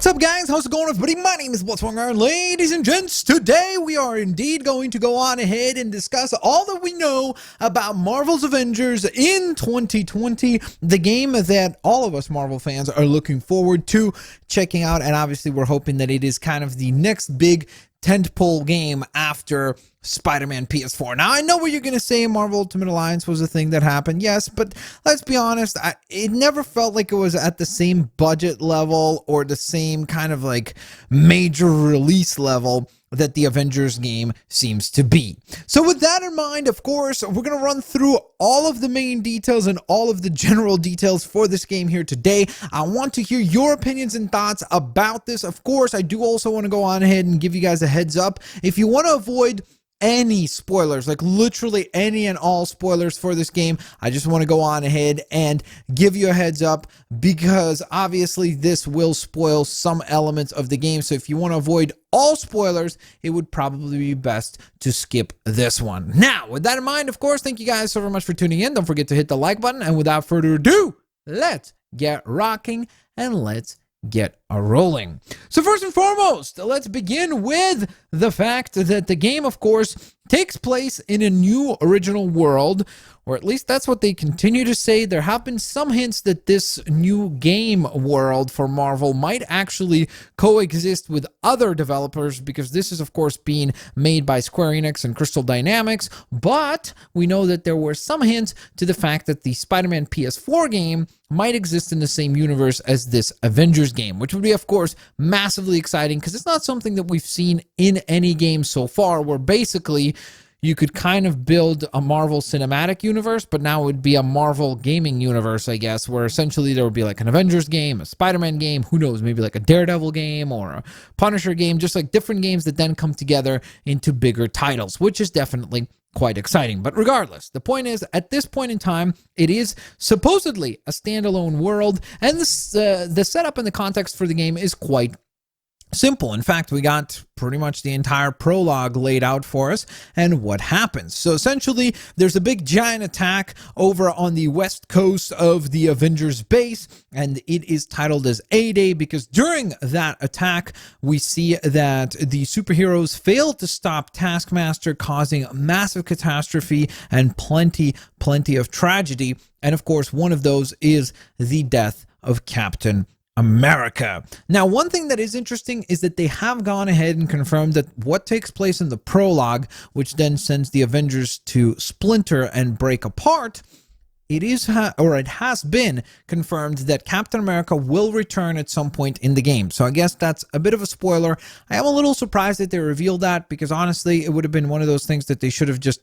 What's up, guys? How's it going, everybody? My name is Blitzwanger. Ladies and gents, today we are indeed going to go on ahead and discuss all that we know about Marvel's Avengers in 2020, the game that all of us Marvel fans are looking forward to checking out, and obviously we're hoping that it is kind of the next big tentpole game after Spider-Man PS4. Now, I know what you're going to say, Marvel Ultimate Alliance was a thing that happened, yes, but let's be honest, it never felt like it was at the same budget level or the same kind of like major release level that the Avengers game seems to be. So with that in mind, of course, we're going to run through all of the main details and all of the general details for this game here today. I want to hear your opinions and thoughts about this. Of course, I do also want to go on ahead and give you guys a heads up. If you want to avoid any spoilers, like literally any and all spoilers for this game, I just want to go on ahead and give you a heads up, because obviously this will spoil some elements of the game. So if you want to avoid all spoilers, it would probably be best to skip this one. Now, with that in mind, of course, thank you guys so very much for tuning in. Don't forget to hit the like button, and without further ado, let's get rocking and let's get a rolling. So first and foremost, let's begin with the fact that the game, of course, takes place in a new original world, or at least that's what they continue to say. There have been some hints that this new game world for Marvel might actually coexist with other developers, because this is, of course, being made by Square Enix and Crystal Dynamics, but we know that there were some hints to the fact that the Spider-Man PS4 game might exist in the same universe as this Avengers game, which would be, of course, massively exciting, because it's not something that we've seen in any game so far, where basically you could kind of build a Marvel cinematic universe, but now it would be a Marvel gaming universe, I guess, where essentially there would be like an Avengers game, a Spider-Man game, who knows, maybe like a Daredevil game or a Punisher game, just like different games that then come together into bigger titles, which is definitely quite exciting. But regardless, the point is, at this point in time, it is supposedly a standalone world, and the setup and the context for the game is quite simple. In fact, we got pretty much the entire prologue laid out for us and what happens. So essentially, there's a big giant attack over on the west coast of the Avengers base, and it is titled as A-Day because during that attack, we see that the superheroes failed to stop Taskmaster, causing massive catastrophe and plenty of tragedy. And of course, one of those is the death of Captain America. Now, one thing that is interesting is that they have gone ahead and confirmed that what takes place in the prologue, which then sends the Avengers to splinter and break apart, it has been confirmed that Captain America will return at some point in the game. So I guess that's a bit of a spoiler. I am a little surprised that they revealed that, because honestly, it would have been one of those things that they should have just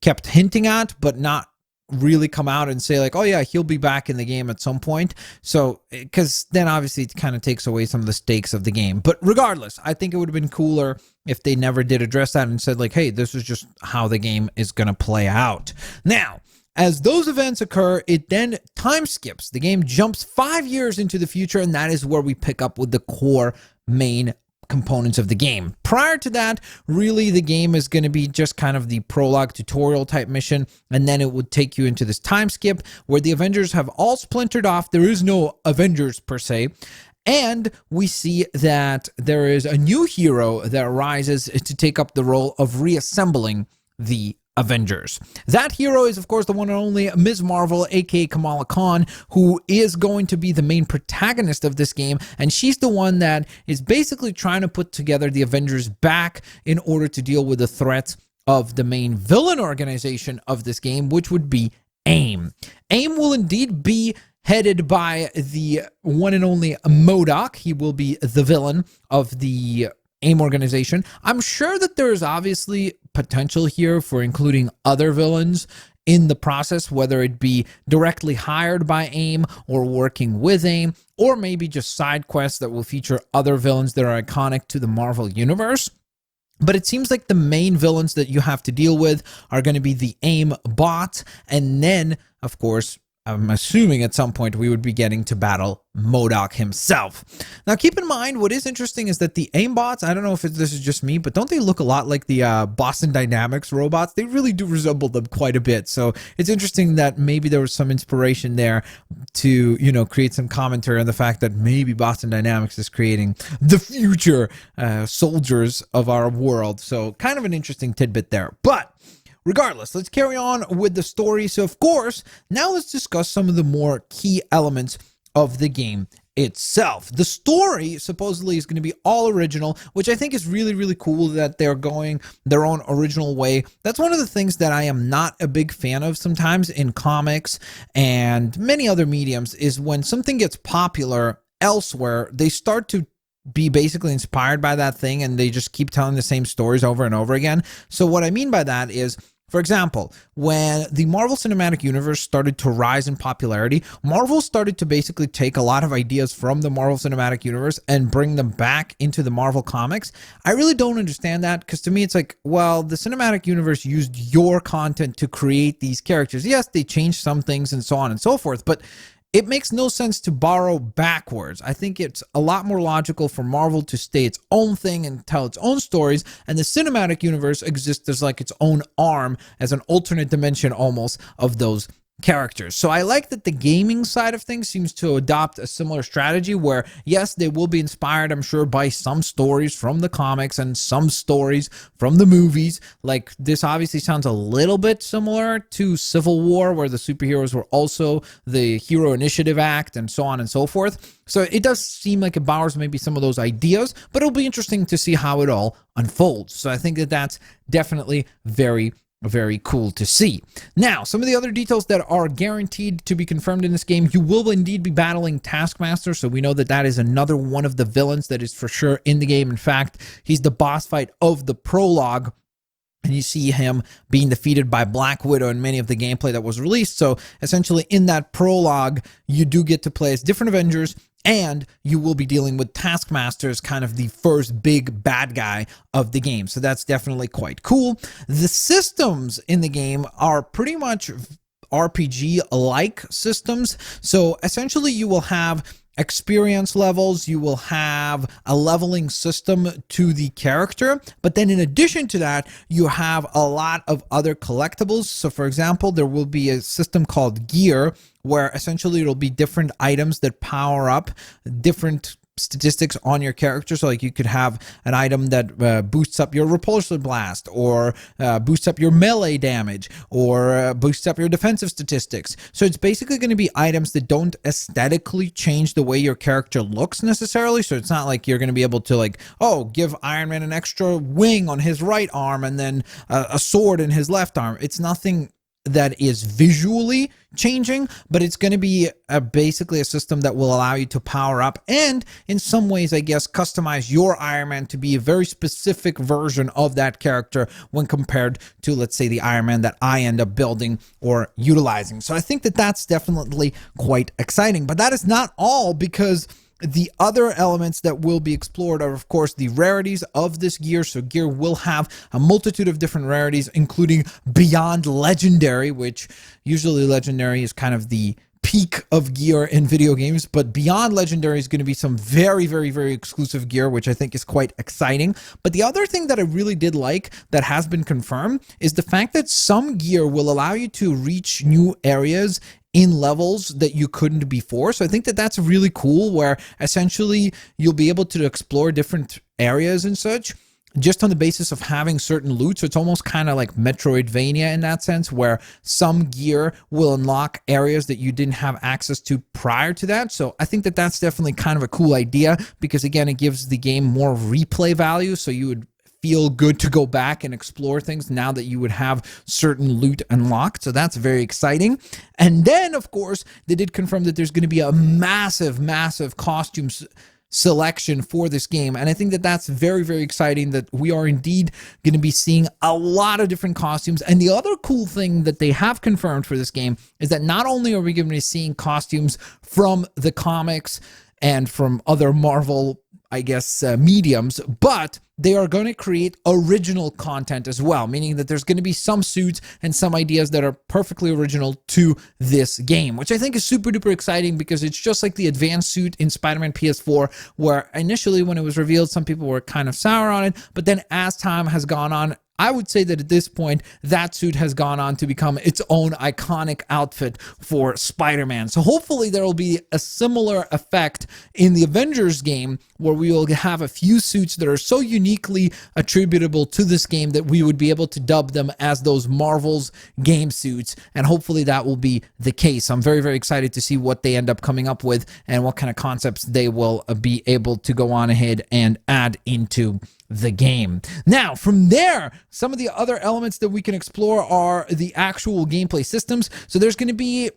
kept hinting at, but not really come out and say like, oh yeah, he'll be back in the game at some point. So, because then obviously it kind of takes away some of the stakes of the game. But regardless, I think it would have been cooler if they never did address that and said like, hey, this is just how the game is going to play out. Now, as those events occur, it then time skips. The game jumps 5 years into the future, and that is where we pick up with the core main components of the game. Prior to that, really the game is going to be just kind of the prologue tutorial type mission, and then it would take you into this time skip where the Avengers have all splintered off. There is no Avengers per se, and we see that there is a new hero that rises to take up the role of reassembling the Avengers. That hero is, of course, the one and only Ms. Marvel, aka Kamala Khan, who is going to be the main protagonist of this game, and she's the one that is basically trying to put together the Avengers back in order to deal with the threats of the main villain organization of this game, which would be AIM. AIM will indeed be headed by the one and only MODOK. He will be the villain of the AIM organization. I'm sure that there is obviously potential here for including other villains in the process, whether it be directly hired by AIM or working with AIM, or maybe just side quests that will feature other villains that are iconic to the Marvel universe. But it seems like the main villains that you have to deal with are going to be the AIM bot, and then, of course, I'm assuming at some point we would be getting to battle MODOK himself. Now, keep in mind, what is interesting is that the aimbots, I don't know if this is just me, but don't they look a lot like the Boston Dynamics robots? They really do resemble them quite a bit. So it's interesting that maybe there was some inspiration there to, create some commentary on the fact that maybe Boston Dynamics is creating the future soldiers of our world. So kind of an interesting tidbit there. But regardless, let's carry on with the story. So, of course, now let's discuss some of the more key elements of the game itself. The story supposedly is going to be all original, which I think is really, really cool that they're going their own original way. That's one of the things that I am not a big fan of sometimes in comics and many other mediums is when something gets popular elsewhere, they start to be basically inspired by that thing and they just keep telling the same stories over and over again. So what I mean by that is, for example, when the Marvel Cinematic Universe started to rise in popularity, Marvel started to basically take a lot of ideas from the Marvel Cinematic Universe and bring them back into the Marvel comics. I really don't understand that because to me it's like, well, the Cinematic Universe used your content to create these characters. Yes, they changed some things and so on and so forth, but it makes no sense to borrow backwards. I think it's a lot more logical for Marvel to stay its own thing and tell its own stories, and the cinematic universe exists as like its own arm, as an alternate dimension almost of those characters. So I like that the gaming side of things seems to adopt a similar strategy where, yes, they will be inspired, I'm sure, by some stories from the comics and some stories from the movies. Like, this obviously sounds a little bit similar to Civil War, where the superheroes were also the Hero Initiative Act and so on and so forth. So it does seem like it borrows maybe some of those ideas, but it'll be interesting to see how it all unfolds. So I think that that's definitely very cool to see. Now, some of the other details that are guaranteed to be confirmed in this game, you will indeed be battling Taskmaster, so we know that that is another one of the villains that is for sure in the game. In fact, he's the boss fight of the prologue, and you see him being defeated by Black Widow in many of the gameplay that was released. So essentially in that prologue, you do get to play as different Avengers, and you will be dealing with Taskmaster as kind of the first big bad guy of the game. So that's definitely quite cool. The systems in the game are pretty much RPG-like systems. So essentially you will have experience levels, you will have a leveling system to the character, but then in addition to that, you have a lot of other collectibles. So for example, there will be a system called gear, where essentially it'll be different items that power up different statistics on your character. So like you could have an item that boosts up your repulsor blast, or boosts up your melee damage, or boosts up your defensive statistics. So it's basically going to be items that don't aesthetically change the way your character looks necessarily. So it's not like you're going to be able to like, oh, give Iron Man an extra wing on his right arm and then a sword in his left arm. It's nothing that is visually changing, but it's going to be basically a system that will allow you to power up and in some ways, I guess, customize your Iron Man to be a very specific version of that character when compared to, let's say, the Iron Man that I end up building or utilizing. So I think that that's definitely quite exciting, but that is not all, because the other elements that will be explored are, of course, the rarities of this gear. So gear will have a multitude of different rarities, including beyond legendary, which usually legendary is kind of the peak of gear in video games, but beyond legendary is going to be some very exclusive gear, which I think is quite exciting. But the other thing that I really did like that has been confirmed is the fact that some gear will allow you to reach new areas in levels that you couldn't before. So I think that that's really cool, where essentially you'll be able to explore different areas and such just on the basis of having certain loot. So it's almost kind of like Metroidvania in that sense, where some gear will unlock areas that you didn't have access to prior to that. So I think that that's definitely kind of a cool idea, because again, it gives the game more replay value. So you would feel good to go back and explore things now that you would have certain loot unlocked. So that's very exciting. And then, of course, they did confirm that there's going to be a massive costumes selection for this game, and I think that that's very exciting, that we are indeed going to be seeing a lot of different costumes. And the other cool thing that they have confirmed for this game is that not only are we going to be seeing costumes from the comics and from other Marvel I guess, mediums, but they are going to create original content as well, meaning that there's going to be some suits and some ideas that are perfectly original to this game, which I think is super duper exciting because it's just like the advanced suit in Spider-Man PS4, where initially when it was revealed, some people were kind of sour on it, but then as time has gone on, I would say that at this point, that suit has gone on to become its own iconic outfit for Spider-Man. So hopefully there will be a similar effect in the Avengers game where we will have a few suits that are so uniquely attributable to this game that we would be able to dub them as those Marvel's game suits. And hopefully that will be the case. I'm very, very excited to see what they end up coming up with and what kind of concepts they will be able to go on ahead and add into the game. Now, from there, some of the other elements that we can explore are the actual gameplay systems. So there's going to be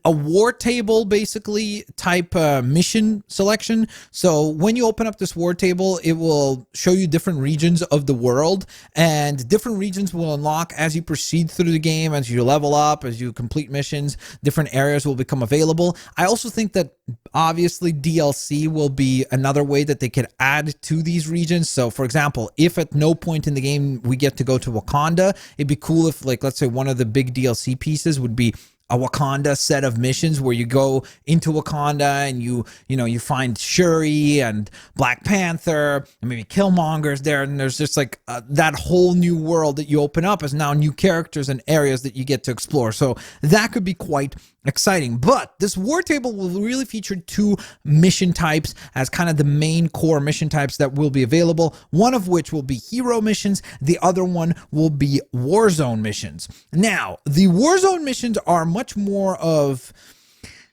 a war table basically type mission selection. So when you open up this war table, it will show you different regions of the world, and different regions will unlock as you proceed through the game, as you level up, as you complete missions. Different areas will become available. I also think that obviously DLC will be another way that they could add to these regions. So for example, if at no point in the game we get to go to Wakanda, it'd be cool if, like, let's say one of the big DLC pieces would be a Wakanda set of missions where you go into Wakanda and you find Shuri and Black Panther and maybe Killmonger's there, and there's just like that whole new world that you open up as now new characters and areas that you get to explore. So that could be quite exciting. But this war table will really feature two mission types as kind of the main core mission types that will be available, one of which will be hero missions, the other one will be Warzone missions. Now, the Warzone missions are much more of,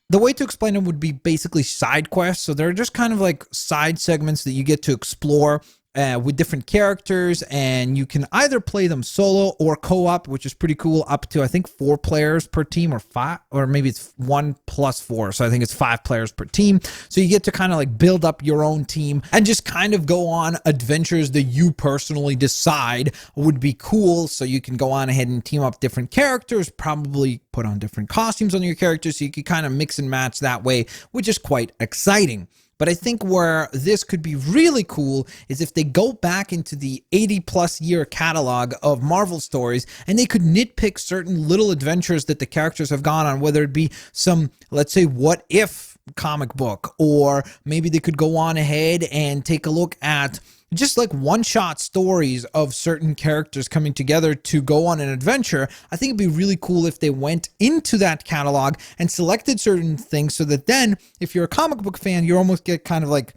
the way to explain them would be basically side quests. So they're just kind of like side segments that you get to explore with different characters, and you can either play them solo or co-op, which is pretty cool, up to I think 4 players per team, or 5, or maybe it's 1 plus 4, so I think it's 5 players per team. So you get to kind of like build up your own team and just kind of go on adventures that you personally decide would be cool. So you can go on ahead and team up different characters, probably put on different costumes on your characters, so you can kind of mix and match that way, which is quite exciting. But I think where this could be really cool is if they go back into the 80+ year catalog of Marvel stories and they could nitpick certain little adventures that the characters have gone on, whether it be some, let's say, what if comic book, or maybe they could go on ahead and take a look at just like one-shot stories of certain characters coming together to go on an adventure. I think it'd be really cool if they went into that catalog and selected certain things, so that then if you're a comic book fan, you almost get kind of like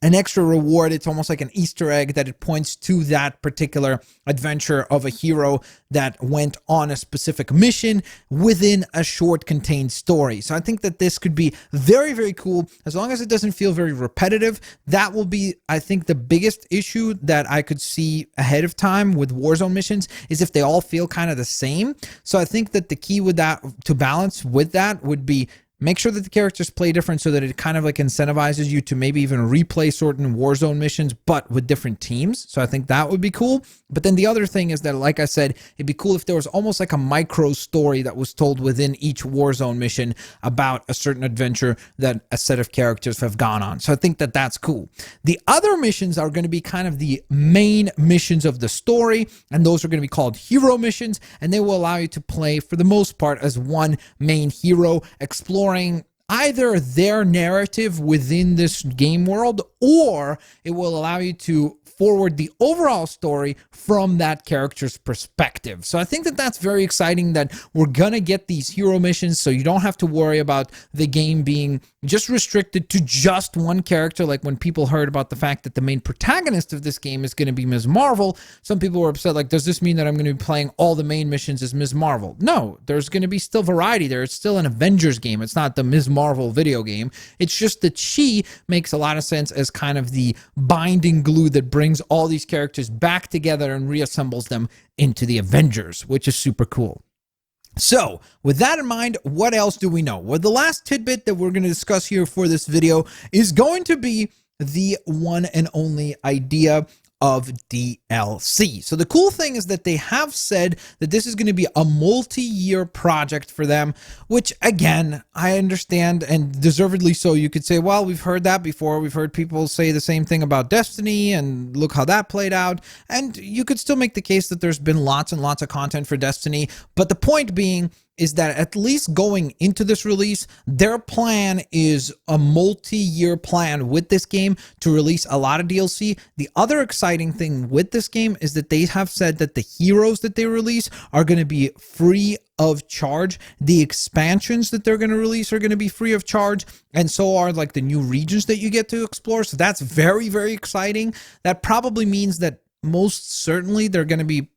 an extra reward. It's almost like an Easter egg that it points to that particular adventure of a hero that went on a specific mission within a short contained story. So I think that this could be very, very cool, as long as it doesn't feel very repetitive. That will be, I think, the biggest issue that I could see ahead of time with Warzone missions, is if they all feel kind of the same. So I think that the key with that, to balance with that, would be make sure that the characters play different, so that it kind of like incentivizes you to maybe even replay certain Warzone missions, but with different teams. So I think that would be cool. But then the other thing is that, like I said, it'd be cool if there was almost like a micro story that was told within each Warzone mission about a certain adventure that a set of characters have gone on. So I think that that's cool. The other missions are going to be kind of the main missions of the story, and those are going to be called hero missions, and they will allow you to play, for the most part, as one main hero, exploring either their narrative within this game world, or it will allow you to forward the overall story from that character's perspective. So I think that that's very exciting, that we're gonna get these hero missions, so you don't have to worry about the game being just restricted to just one character. Like when people heard about the fact that the main protagonist of this game is going to be Ms. Marvel, some people were upset, like, does this mean that I'm going to be playing all the main missions as Ms. Marvel? No, there's going to be still variety there. It's still an Avengers game. It's not the Ms. Marvel video game. It's just that she makes a lot of sense as kind of the binding glue that brings all these characters back together and reassembles them into the Avengers, which is super cool. So, with that in mind, what else do we know? Well, the last tidbit that we're going to discuss here for this video is going to be the one and only idea of DLC. So the cool thing is that they have said that this is going to be a multi-year project for them, which again, I understand, and deservedly so. You could say, well, we've heard that before. We've heard people say the same thing about Destiny, and look how that played out. And you could still make the case that there's been lots and lots of content for Destiny. But the point being is that at least going into this release, their plan is a multi-year plan with this game to release a lot of DLC. The other exciting thing with this game is that they have said that the heroes that they release are going to be free of charge. The expansions that they're going to release are going to be free of charge, and so are like the new regions that you get to explore. So that's very, very exciting. That probably means that most certainly they're going to be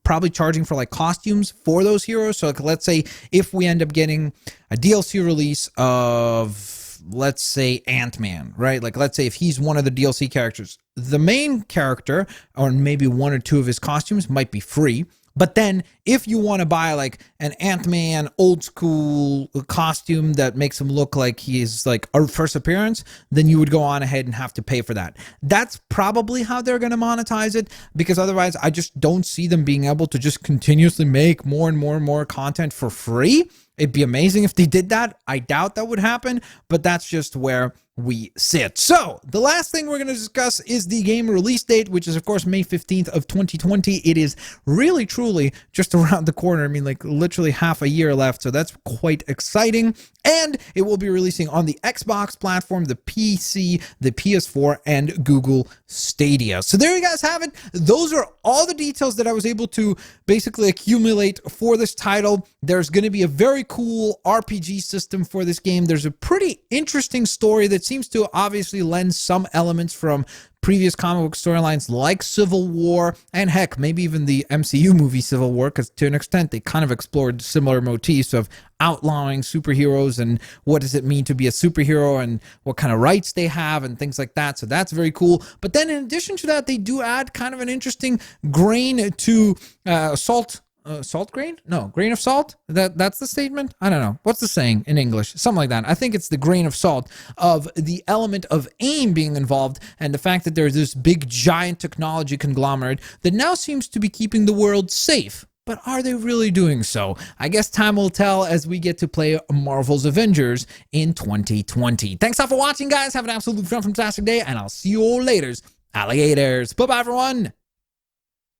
probably charging for like costumes for those heroes. So like, let's say if we end up getting a DLC release of, let's say, Ant-Man, right? Like, let's say if he's one of the DLC characters, the main character or maybe one or two of his costumes might be free. But then if you want to buy like an Ant-Man old school costume that makes him look like he's like a first appearance, then you would go on ahead and have to pay for that. That's probably how they're going to monetize it, because otherwise I just don't see them being able to just continuously make more and more and more content for free. It'd be amazing if they did that. I doubt that would happen, but that's just where we sit. So the last thing we're going to discuss is the game release date, which is of course May 15th of 2020. It is really truly just around the corner. I mean, like literally half a year left, so that's quite exciting. And it will be releasing on the Xbox platform, the PC, the PS4, and Google Stadia. So there you guys have it. Those are all the details that I was able to basically accumulate for this title. There's going to be a very cool RPG system for this game. There's a pretty interesting story that seems to obviously lend some elements from previous comic book storylines like Civil War, and heck, maybe even the MCU movie Civil War, because to an extent they kind of explored similar motifs of outlawing superheroes and what does it mean to be a superhero and what kind of rights they have and things like that. So that's very cool. But then in addition to that, they do add kind of an interesting grain to grain of salt. That's the statement. I don't know. What's the saying in English? Something like that. I think it's the grain of salt of the element of AIM being involved, and the fact that there's this big giant technology conglomerate that now seems to be keeping the world safe. But are they really doing so? I guess time will tell as we get to play Marvel's Avengers in 2020. Thanks all for watching, guys. Have an absolute fantastic day, and I'll see you all later, alligators. Bye-bye, everyone.